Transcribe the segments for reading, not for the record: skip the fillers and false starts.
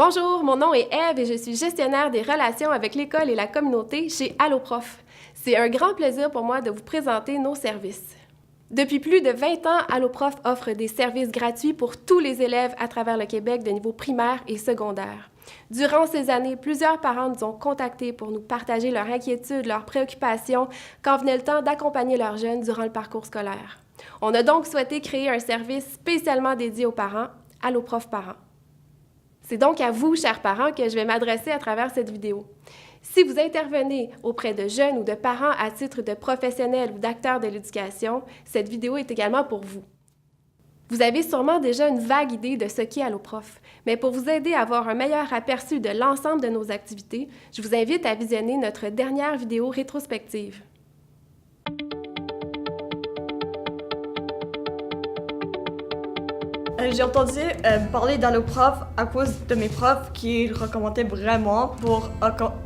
Bonjour, mon nom est Ève et je suis gestionnaire des relations avec l'école et la communauté chez Alloprof. C'est un grand plaisir pour moi de vous présenter nos services. Depuis plus de 20 ans, Alloprof offre des services gratuits pour tous les élèves à travers le Québec de niveau primaire et secondaire. Durant ces années, plusieurs parents nous ont contactés pour nous partager leurs inquiétudes, leurs préoccupations quand venait le temps d'accompagner leurs jeunes durant le parcours scolaire. On a donc souhaité créer un service spécialement dédié aux parents, Alloprof Parents. C'est donc à vous, chers parents, que je vais m'adresser à travers cette vidéo. Si vous intervenez auprès de jeunes ou de parents à titre de professionnels ou d'acteurs de l'éducation, cette vidéo est également pour vous. Vous avez sûrement déjà une vague idée de ce qu'est Alloprof, mais pour vous aider à avoir un meilleur aperçu de l'ensemble de nos activités, je vous invite à visionner notre dernière vidéo rétrospective. J'ai entendu parler d'Alloprof à cause de mes profs qui recommandaient vraiment pour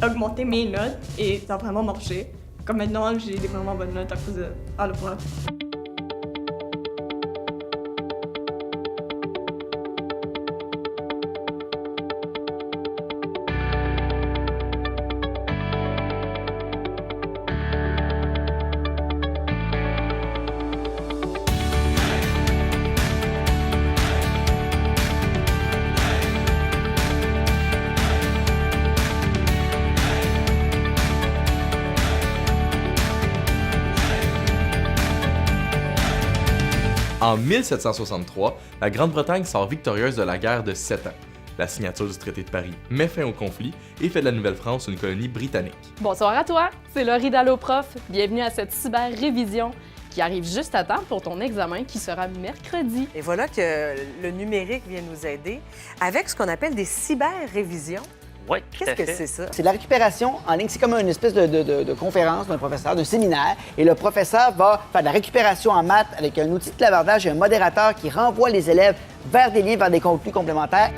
augmenter mes notes et ça a vraiment marché. Comme maintenant, j'ai des vraiment bonnes notes à cause d'Alloprof. En 1763, la Grande-Bretagne sort victorieuse de la guerre de 7 ans. La signature du traité de Paris met fin au conflit et fait de la Nouvelle-France une colonie britannique. Bonsoir à toi, c'est Laurie d'Alloprof. Bienvenue à cette cyber-révision qui arrive juste à temps pour ton examen qui sera mercredi. Et voilà que le numérique vient nous aider avec ce qu'on appelle des cyber-révisions. Oui, Qu'est-ce que c'est ça? C'est de la récupération en ligne. C'est comme une espèce de conférence d'un professeur, de séminaire. Et le professeur va faire de la récupération en maths avec un outil de clavardage et un modérateur qui renvoie les élèves vers des liens, vers des contenus complémentaires.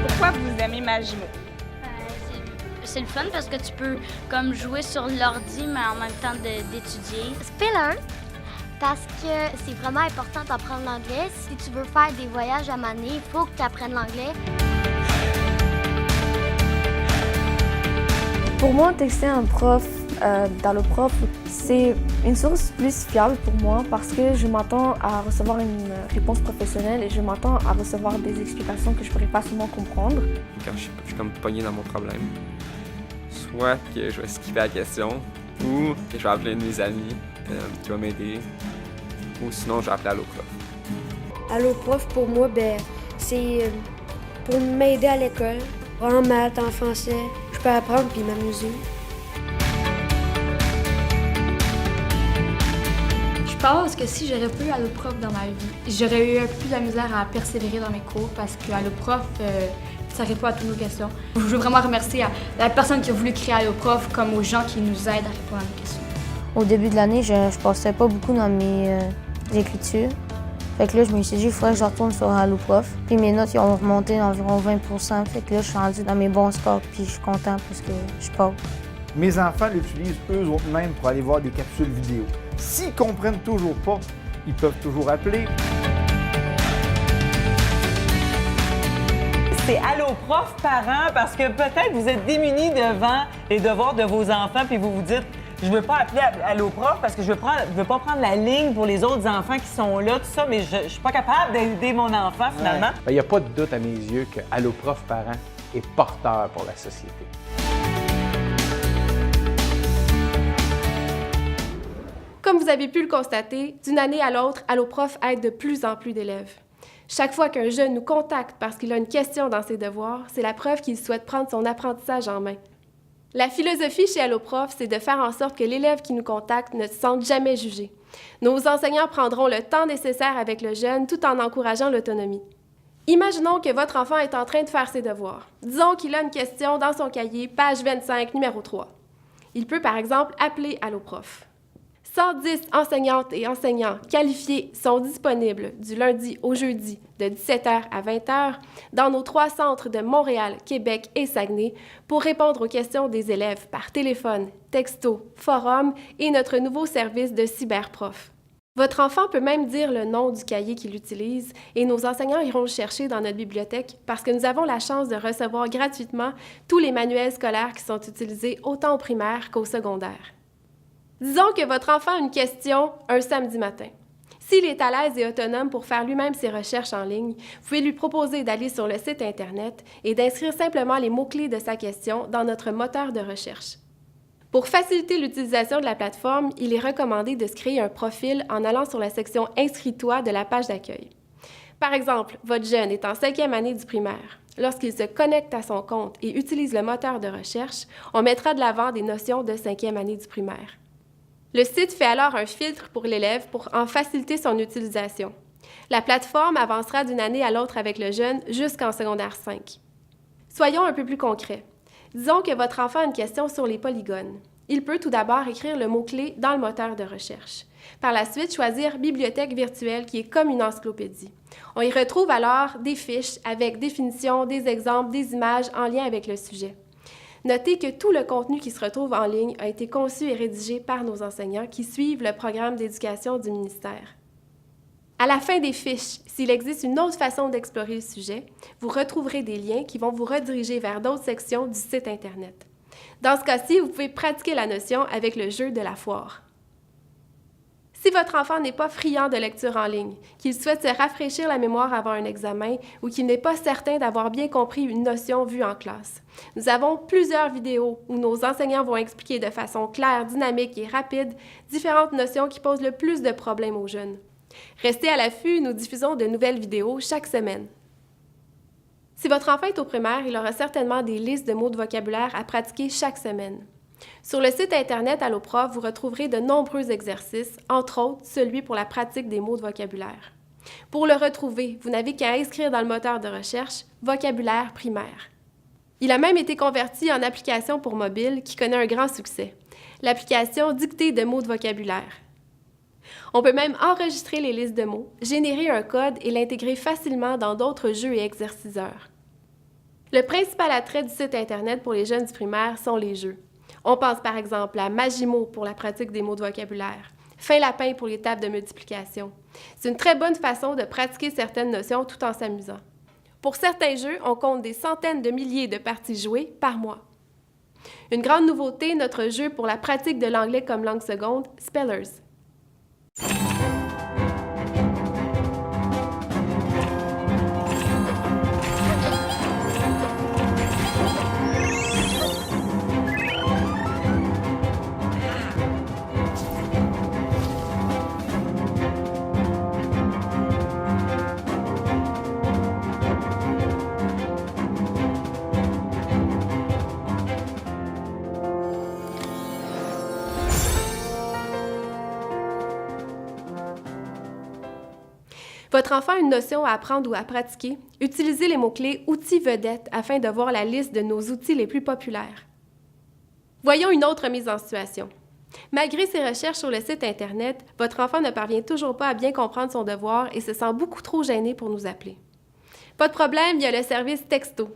Pourquoi vous aimez Magimo? C'est le fun parce que tu peux comme jouer sur l'ordi, mais en même temps d'étudier. Spiller, parce que c'est vraiment important d'apprendre l'anglais. Si tu veux faire des voyages à Mané, il faut que tu apprennes l'anglais. Pour moi, texter un prof d'Alloprof, c'est une source plus fiable pour moi parce que je m'attends à recevoir une réponse professionnelle et je m'attends à recevoir des explications que je ne pourrais pas seulement comprendre. Quand je suis comme pogné dans mon problème, soit que je vais skipper la question ou que je vais appeler un de mes amis qui va m'aider ou sinon je vais appeler Alloprof. Alloprof, pour moi, c'est pour m'aider à l'école, en maths, en français. Je peux apprendre puis m'amuser. Je pense que si j'aurais pas eu Alloprof dans ma vie, j'aurais eu un peu plus de misère à persévérer dans mes cours parce que Alloprof, ça répond à toutes nos questions. Je veux vraiment remercier à la personne qui a voulu créer Alloprof comme aux gens qui nous aident à répondre à nos questions. Au début de l'année, je passais pas beaucoup dans mes écritures. Fait que là, je me suis dit, il faudrait que je retourne sur Alloprof. Puis mes notes ils ont remonté d'environ 20 Fait que là, je suis rendue dans mes bons scores puis je suis contente parce que je passe. Mes enfants l'utilisent eux-mêmes pour aller voir des capsules vidéo. S'ils comprennent toujours pas, ils peuvent toujours appeler. C'est Alloprof parents parce que peut-être vous êtes démunis devant les devoirs de vos enfants puis vous vous dites je veux pas appeler Alloprof parce que je veux pas prendre la ligne pour les autres enfants qui sont là, tout ça, mais je suis pas capable d'aider mon enfant finalement. Il n'y a pas de doute à mes yeux que Alloprof parents est porteur pour la société. Comme vous avez pu le constater, d'une année à l'autre, Alloprof aide de plus en plus d'élèves. Chaque fois qu'un jeune nous contacte parce qu'il a une question dans ses devoirs, c'est la preuve qu'il souhaite prendre son apprentissage en main. La philosophie chez Alloprof, c'est de faire en sorte que l'élève qui nous contacte ne se sente jamais jugé. Nos enseignants prendront le temps nécessaire avec le jeune tout en encourageant l'autonomie. Imaginons que votre enfant est en train de faire ses devoirs. Disons qu'il a une question dans son cahier, page 25, numéro 3. Il peut par exemple appeler Alloprof. 110 enseignantes et enseignants qualifiés sont disponibles du lundi au jeudi de 17h à 20h dans nos 3 centres de Montréal, Québec et Saguenay pour répondre aux questions des élèves par téléphone, texto, forum et notre nouveau service de cyberprof. Votre enfant peut même dire le nom du cahier qu'il utilise et nos enseignants iront le chercher dans notre bibliothèque parce que nous avons la chance de recevoir gratuitement tous les manuels scolaires qui sont utilisés autant au primaire qu'au secondaire. Disons que votre enfant a une question un samedi matin. S'il est à l'aise et autonome pour faire lui-même ses recherches en ligne, vous pouvez lui proposer d'aller sur le site Internet et d'inscrire simplement les mots-clés de sa question dans notre moteur de recherche. Pour faciliter l'utilisation de la plateforme, il est recommandé de se créer un profil en allant sur la section « Inscris-toi » de la page d'accueil. Par exemple, votre jeune est en 5e année du primaire. Lorsqu'il se connecte à son compte et utilise le moteur de recherche, on mettra de l'avant des notions de 5e année du primaire. Le site fait alors un filtre pour l'élève pour en faciliter son utilisation. La plateforme avancera d'une année à l'autre avec le jeune jusqu'en secondaire 5. Soyons un peu plus concrets. Disons que votre enfant a une question sur les polygones. Il peut tout d'abord écrire le mot-clé dans le moteur de recherche. Par la suite, choisir « Bibliothèque virtuelle » qui est comme une encyclopédie. On y retrouve alors des fiches avec définitions, des exemples, des images en lien avec le sujet. Notez que tout le contenu qui se retrouve en ligne a été conçu et rédigé par nos enseignants qui suivent le programme d'éducation du ministère. À la fin des fiches, s'il existe une autre façon d'explorer le sujet, vous retrouverez des liens qui vont vous rediriger vers d'autres sections du site Internet. Dans ce cas-ci, vous pouvez pratiquer la notion avec le jeu de la foire. Si votre enfant n'est pas friand de lecture en ligne, qu'il souhaite se rafraîchir la mémoire avant un examen ou qu'il n'est pas certain d'avoir bien compris une notion vue en classe, nous avons plusieurs vidéos où nos enseignants vont expliquer de façon claire, dynamique et rapide différentes notions qui posent le plus de problèmes aux jeunes. Restez à l'affût, nous diffusons de nouvelles vidéos chaque semaine. Si votre enfant est au primaire, il aura certainement des listes de mots de vocabulaire à pratiquer chaque semaine. Sur le site Internet Alloprof, vous retrouverez de nombreux exercices, entre autres celui pour la pratique des mots de vocabulaire. Pour le retrouver, vous n'avez qu'à inscrire dans le moteur de recherche « Vocabulaire primaire ». Il a même été converti en application pour mobile qui connaît un grand succès, l'application Dictée de mots de vocabulaire. On peut même enregistrer les listes de mots, générer un code et l'intégrer facilement dans d'autres jeux et exerciceurs. Le principal attrait du site Internet pour les jeunes du primaire sont les jeux. On pense par exemple à Magimo pour la pratique des mots de vocabulaire, Fin lapin pour les tables de multiplication. C'est une très bonne façon de pratiquer certaines notions tout en s'amusant. Pour certains jeux, on compte des centaines de milliers de parties jouées par mois. Une grande nouveauté, notre jeu pour la pratique de l'anglais comme langue seconde, Spellers. Votre enfant a une notion à apprendre ou à pratiquer, utilisez les mots-clés « outils vedettes » afin de voir la liste de nos outils les plus populaires. Voyons une autre mise en situation. Malgré ses recherches sur le site Internet, votre enfant ne parvient toujours pas à bien comprendre son devoir et se sent beaucoup trop gêné pour nous appeler. Pas de problème, il y a le service texto.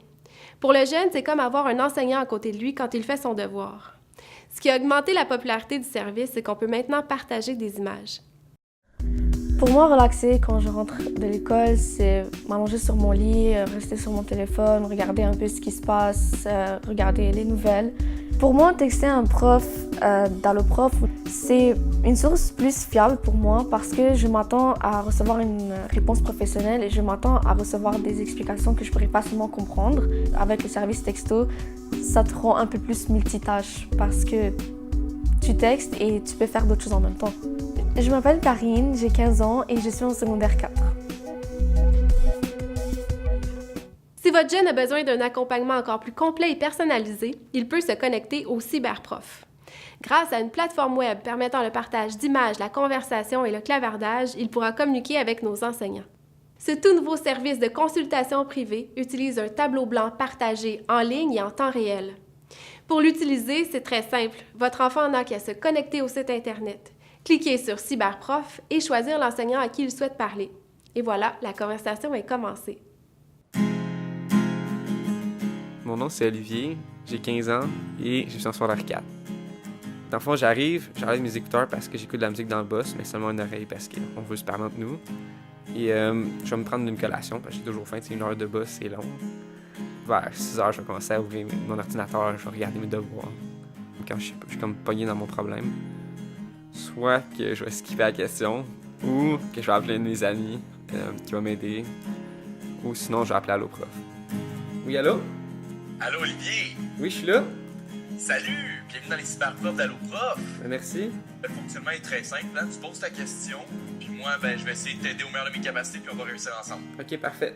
Pour le jeune, c'est comme avoir un enseignant à côté de lui quand il fait son devoir. Ce qui a augmenté la popularité du service, c'est qu'on peut maintenant partager des images. Pour moi, relaxer quand je rentre de l'école, c'est m'allonger sur mon lit, rester sur mon téléphone, regarder un peu ce qui se passe, regarder les nouvelles. Pour moi, texter un prof d'Alloprof, c'est une source plus fiable pour moi parce que je m'attends à recevoir une réponse professionnelle et je m'attends à recevoir des explications que je pourrais facilement comprendre. Avec le service texto, ça te rend un peu plus multitâche parce que tu textes et tu peux faire d'autres choses en même temps. Je m'appelle Karine, j'ai 15 ans et je suis en secondaire 4. Si votre jeune a besoin d'un accompagnement encore plus complet et personnalisé, il peut se connecter au Cyberprof. Grâce à une plateforme web permettant le partage d'images, la conversation et le clavardage, il pourra communiquer avec nos enseignants. Ce tout nouveau service de consultation privée utilise un tableau blanc partagé en ligne et en temps réel. Pour l'utiliser, c'est très simple. Votre enfant n'a qu'à se connecter au site Internet. Cliquez sur Cyberprof et choisir l'enseignant à qui il souhaite parler. Et voilà, la conversation est commencée. Mon nom c'est Olivier, j'ai 15 ans et je suis en secondaire 4. Dans le fond, j'arrive mes écouteurs parce que j'écoute de la musique dans le bus, mais seulement une oreille parce qu'on veut se parler entre nous. Et je vais me prendre une collation parce que j'ai toujours faim, c'est 1 heure de bus, c'est long. Vers 6 heures, je vais commencer à ouvrir mon ordinateur, je vais regarder mes devoirs. Quand je suis comme pogné dans mon problème. Soit que je vais skipper la question, ou que je vais appeler un de mes amis qui va m'aider, ou sinon je vais appeler Alloprof. Oui, allô? Allô, Olivier? Oui, je suis là. Salut! Bienvenue dans les cyberprofs d'Alloprof. Merci. Le fonctionnement est très simple, hein? Tu poses ta question, puis moi, je vais essayer de t'aider au meilleur de mes capacités, puis on va réussir ensemble. Ok, parfait.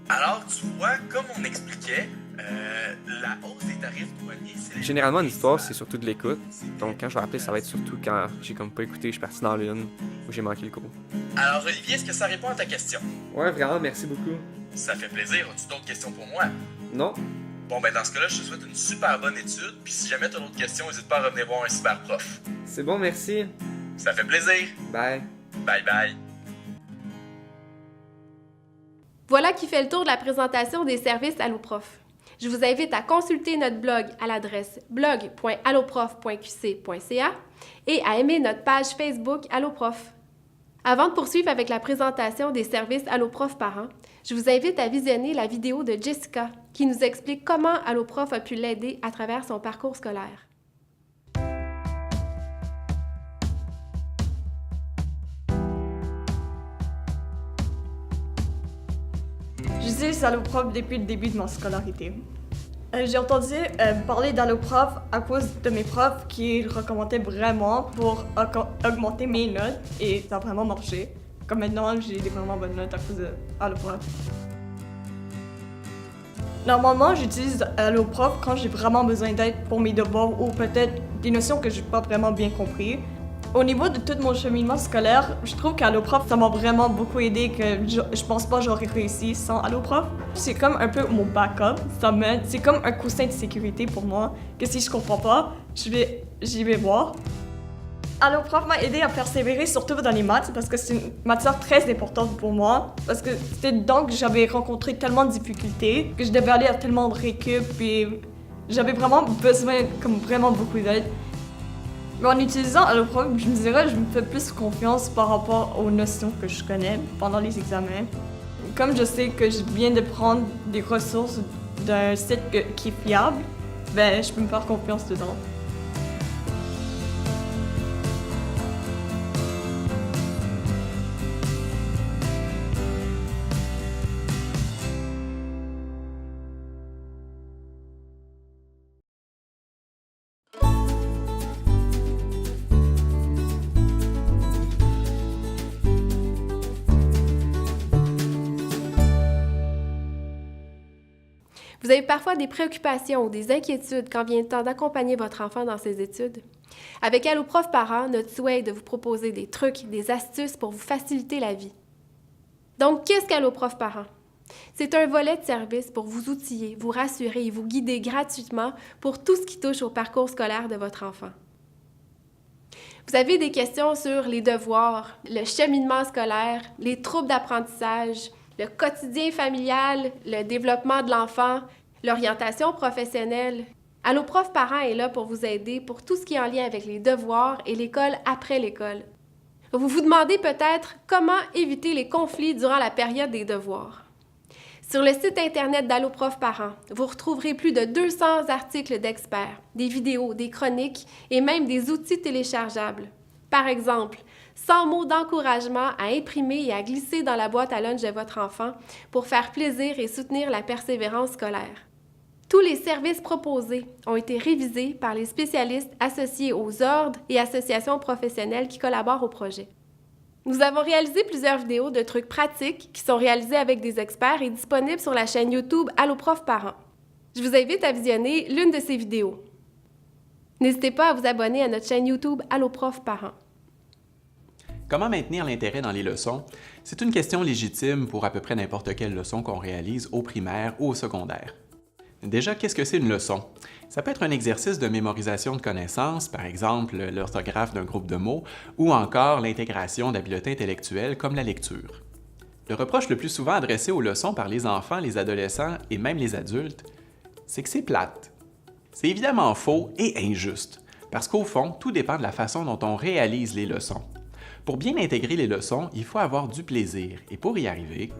Alors, tu vois, comme on expliquait, la hausse des tarifs douaniers, c'est... Généralement, l'histoire, c'est surtout de l'écoute. Donc, quand je vais appeler, ça va être surtout quand j'ai comme pas écouté, je suis parti dans l'une, ou j'ai manqué le cours. Alors, Olivier, est-ce que ça répond à ta question? Ouais, vraiment, merci beaucoup. Ça fait plaisir. As-tu d'autres questions pour moi? Non. Bon, dans ce cas-là, je te souhaite une super bonne étude, puis si jamais tu as d'autres questions, n'hésite pas à revenir voir un cyberprof. C'est bon, merci. Ça fait plaisir. Bye. Bye bye. Voilà qui fait le tour de la présentation des services Alloprof. Je vous invite à consulter notre blog à l'adresse blog.alloprof.qc.ca et à aimer notre page Facebook Alloprof. Avant de poursuivre avec la présentation des services Alloprof Parents, je vous invite à visionner la vidéo de Jessica qui nous explique comment Alloprof a pu l'aider à travers son parcours scolaire. J'utilise Alloprof depuis le début de ma scolarité. J'ai entendu parler d'Alloprof à cause de mes profs qui le recommandaient vraiment pour augmenter mes notes et ça a vraiment marché. Comme maintenant, j'ai des vraiment bonnes notes à cause d'Alloprof. Normalement, j'utilise Alloprof quand j'ai vraiment besoin d'aide pour mes devoirs ou peut-être des notions que j'ai pas vraiment bien compris. Au niveau de tout mon cheminement scolaire, je trouve qu'Alloprof, ça m'a vraiment beaucoup aidé, que je pense pas que j'aurais réussi sans Alloprof. C'est comme un peu mon backup, ça m'aide, c'est comme un coussin de sécurité pour moi, que si je comprends pas, j'y vais voir. Alloprof m'a aidé à persévérer, surtout dans les maths, parce que c'est une matière très importante pour moi, parce que c'était dedans que j'avais rencontré tellement de difficultés, que je devais aller à tellement de récup, puis j'avais vraiment besoin, comme vraiment beaucoup d'aide. Mais en utilisant Alloprof, je me dirais que je me fais plus confiance par rapport aux notions que je connais pendant les examens. Comme je sais que je viens de prendre des ressources d'un site qui est fiable, je peux me faire confiance dedans. Vous avez parfois des préoccupations ou des inquiétudes quand vient le temps d'accompagner votre enfant dans ses études? Avec Alloprof Parents, notre souhait est de vous proposer des trucs, des astuces pour vous faciliter la vie. Donc, qu'est-ce qu'Alloprof Parents? C'est un volet de service pour vous outiller, vous rassurer et vous guider gratuitement pour tout ce qui touche au parcours scolaire de votre enfant. Vous avez des questions sur les devoirs, le cheminement scolaire, les troubles d'apprentissage, le quotidien familial, le développement de l'enfant, l'orientation professionnelle. Alloprof Parents est là pour vous aider pour tout ce qui est en lien avec les devoirs et l'école après l'école. Vous vous demandez peut-être comment éviter les conflits durant la période des devoirs. Sur le site Internet d'Alloprof Parents, vous retrouverez plus de 200 articles d'experts, des vidéos, des chroniques et même des outils téléchargeables. Par exemple, 100 mots d'encouragement à imprimer et à glisser dans la boîte à lunch de votre enfant pour faire plaisir et soutenir la persévérance scolaire. Tous les services proposés ont été révisés par les spécialistes associés aux ordres et associations professionnelles qui collaborent au projet. Nous avons réalisé plusieurs vidéos de trucs pratiques qui sont réalisés avec des experts et disponibles sur la chaîne YouTube Alloprof Parents. Je vous invite à visionner l'une de ces vidéos. N'hésitez pas à vous abonner à notre chaîne YouTube Alloprof Parents. Comment maintenir l'intérêt dans les leçons? C'est une question légitime pour à peu près n'importe quelle leçon qu'on réalise au primaire ou au secondaire. Déjà, qu'est-ce que c'est une leçon? Ça peut être un exercice de mémorisation de connaissances, par exemple l'orthographe d'un groupe de mots, ou encore l'intégration d'habiletés intellectuelles comme la lecture. Le reproche le plus souvent adressé aux leçons par les enfants, les adolescents et même les adultes, c'est que c'est plate. C'est évidemment faux et injuste. Parce qu'au fond, tout dépend de la façon dont on réalise les leçons. Pour bien intégrer les leçons, il faut avoir du plaisir et pour y arriver,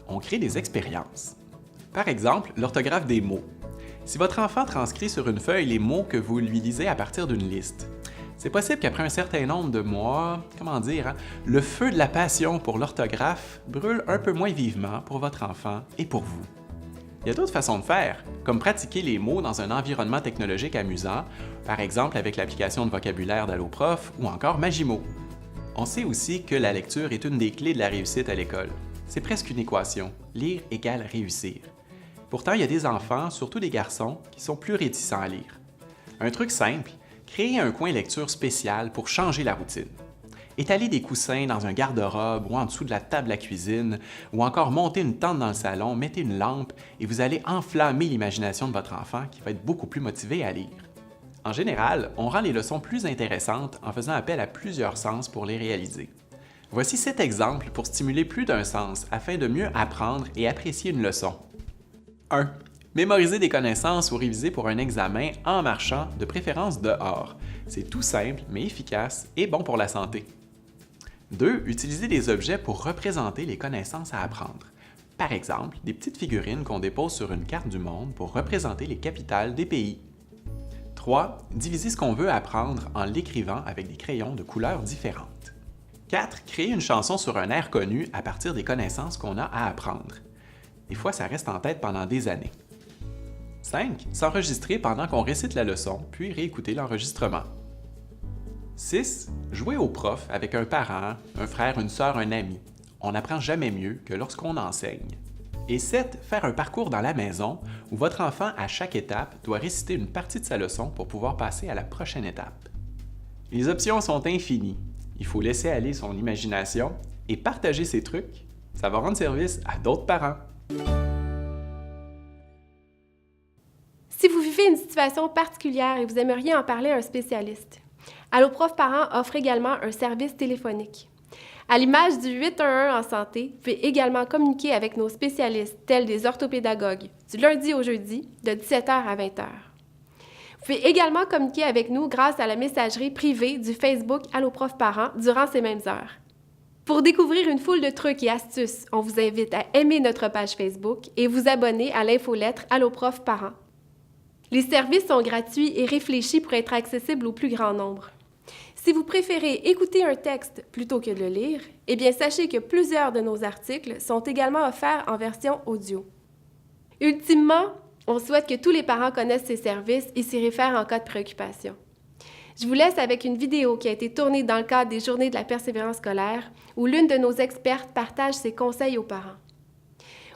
on crée des expériences. Par exemple, l'orthographe des mots. Si votre enfant transcrit sur une feuille les mots que vous lui lisez à partir d'une liste, c'est possible qu'après un certain nombre de mois, le feu de la passion pour l'orthographe brûle un peu moins vivement pour votre enfant et pour vous. Il y a d'autres façons de faire, comme pratiquer les mots dans un environnement technologique amusant, par exemple avec l'application de vocabulaire d'AlloProf ou encore Magimo. On sait aussi que la lecture est une des clés de la réussite à l'école. C'est presque une équation, lire égale réussir. Pourtant, il y a des enfants, surtout des garçons, qui sont plus réticents à lire. Un truc simple, créer un coin lecture spécial pour changer la routine. Étaler des coussins dans un garde-robe ou en dessous de la table à cuisine, ou encore monter une tente dans le salon, mettez une lampe et vous allez enflammer l'imagination de votre enfant qui va être beaucoup plus motivé à lire. En général, on rend les leçons plus intéressantes en faisant appel à plusieurs sens pour les réaliser. Voici 7 exemples pour stimuler plus d'un sens afin de mieux apprendre et apprécier une leçon. 1. Mémoriser des connaissances ou réviser pour un examen en marchant, de préférence dehors. C'est tout simple, mais efficace et bon pour la santé. 2. Utiliser des objets pour représenter les connaissances à apprendre. Par exemple, des petites figurines qu'on dépose sur une carte du monde pour représenter les capitales des pays. 3. Diviser ce qu'on veut apprendre en l'écrivant avec des crayons de couleurs différentes. 4. Créer une chanson sur un air connu à partir des connaissances qu'on a à apprendre. Des fois, ça reste en tête pendant des années. 5. S'enregistrer pendant qu'on récite la leçon, puis réécouter l'enregistrement. 6. Jouer au prof avec un parent, un frère, une sœur, un ami. On n'apprend jamais mieux que lorsqu'on enseigne. Et 7. Faire un parcours dans la maison où votre enfant, à chaque étape, doit réciter une partie de sa leçon pour pouvoir passer à la prochaine étape. Les options sont infinies. Il faut laisser aller son imagination et partager ses trucs. Ça va rendre service à d'autres parents. Si vous vivez une situation particulière et vous aimeriez en parler à un spécialiste, AlloProf Parents offre également un service téléphonique. À l'image du 811 en santé, vous pouvez également communiquer avec nos spécialistes, tels des orthopédagogues, du lundi au jeudi, de 17h à 20h. Vous pouvez également communiquer avec nous grâce à la messagerie privée du Facebook AlloProf Parents durant ces mêmes heures. Pour découvrir une foule de trucs et astuces, on vous invite à aimer notre page Facebook et vous abonner à l'infolettre AlloProf Parents. Les services sont gratuits et réfléchis pour être accessibles au plus grand nombre. Si vous préférez écouter un texte plutôt que de le lire, eh bien sachez que plusieurs de nos articles sont également offerts en version audio. Ultimement, on souhaite que tous les parents connaissent ces services et s'y réfèrent en cas de préoccupation. Je vous laisse avec une vidéo qui a été tournée dans le cadre des Journées de la persévérance scolaire où l'une de nos expertes partage ses conseils aux parents.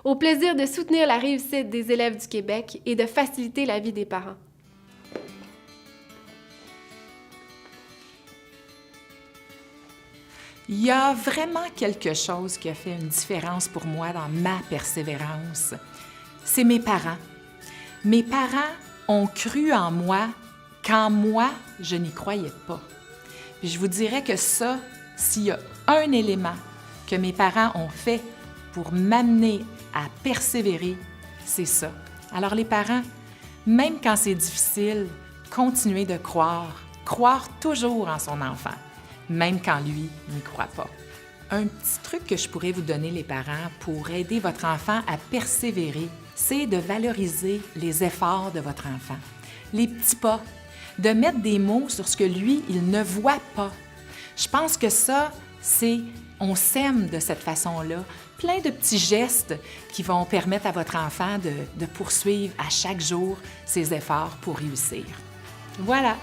Au plaisir de soutenir la réussite des élèves du Québec et de faciliter la vie des parents. Il y a vraiment quelque chose qui a fait une différence pour moi dans ma persévérance. C'est mes parents. Mes parents ont cru en moi quand moi, je n'y croyais pas. Puis je vous dirais que ça, s'il y a un élément que mes parents ont fait pour m'amener à persévérer, c'est ça. Alors les parents, même quand c'est difficile, continuez de croire toujours en son enfant, même quand lui n'y croit pas. Un petit truc que je pourrais vous donner, les parents, pour aider votre enfant à persévérer, c'est de valoriser les efforts de votre enfant, les petits pas, de mettre des mots sur ce que lui, il ne voit pas. Je pense que ça, on s'aime de cette façon-là. Plein de petits gestes qui vont permettre à votre enfant de poursuivre à chaque jour ses efforts pour réussir. Voilà!